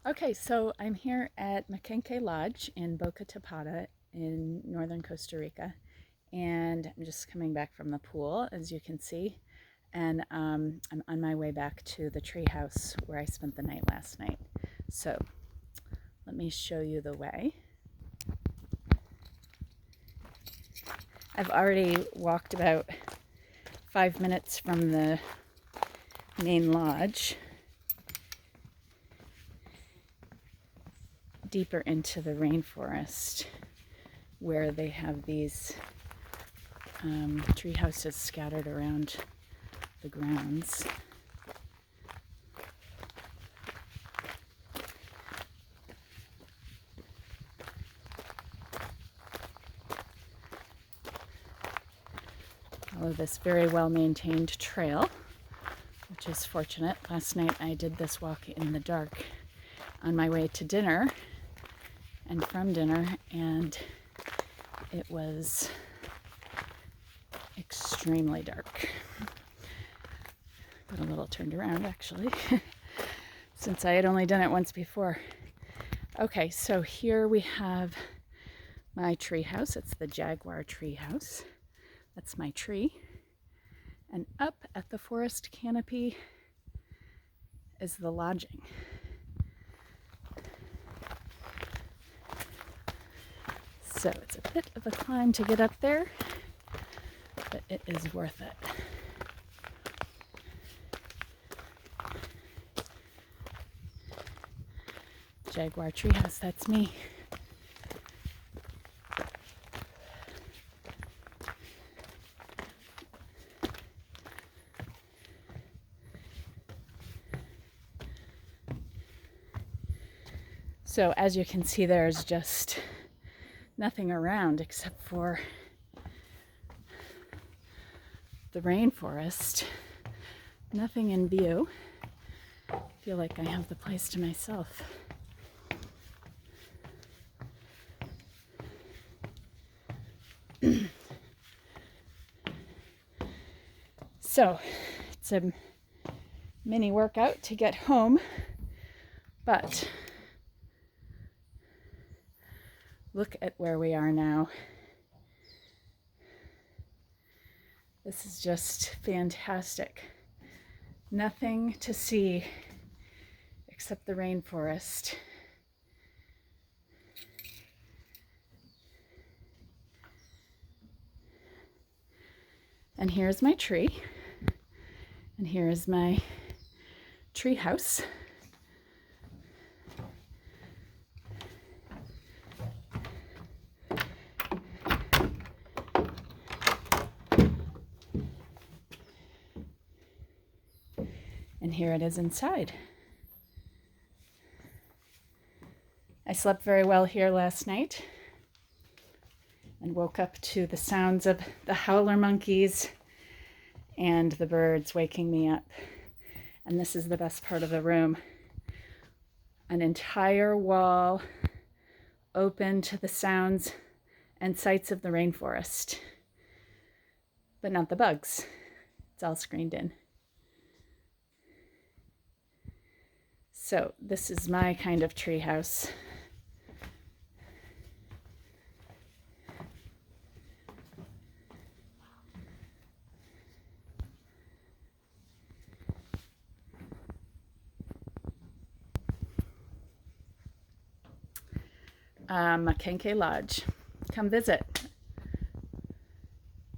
Okay, so I'm here at Maquenque Lodge in Boca Tapada in northern Costa Rica, and I'm just coming back from the pool, as you can see, and I'm on my way back to the treehouse where I spent the night last night. So let me show you the way. I've already walked about 5 minutes from the main lodge, deeper into the rainforest, where they have these tree houses scattered around the grounds. All of this very well maintained trail, which is fortunate. Last night I did this walk in the dark on my way to dinner and from dinner, and it was extremely dark. Got a little turned around actually, since I had only done it once before. Okay, so here we have my tree house. It's the Jaguar tree house. That's my tree. And up at the forest canopy is the lodging. So it's a bit of a climb to get up there, but it is worth it. Jaguar treehouse, that's me. So as you can see, there's just nothing around except for the rainforest. Nothing in view. I feel like I have the place to myself. So it's a mini workout to get home, but look at where we are now. This is just fantastic. Nothing to see except the rainforest. And here's my tree. And here is my tree house. And here it is inside. I slept very well here last night and woke up to the sounds of the howler monkeys and the birds waking me up. And this is the best part of the room. An entire wall open to the sounds and sights of the rainforest, but not the bugs. It's all screened in. So this is my kind of tree house. Maquenque Lodge. Come visit.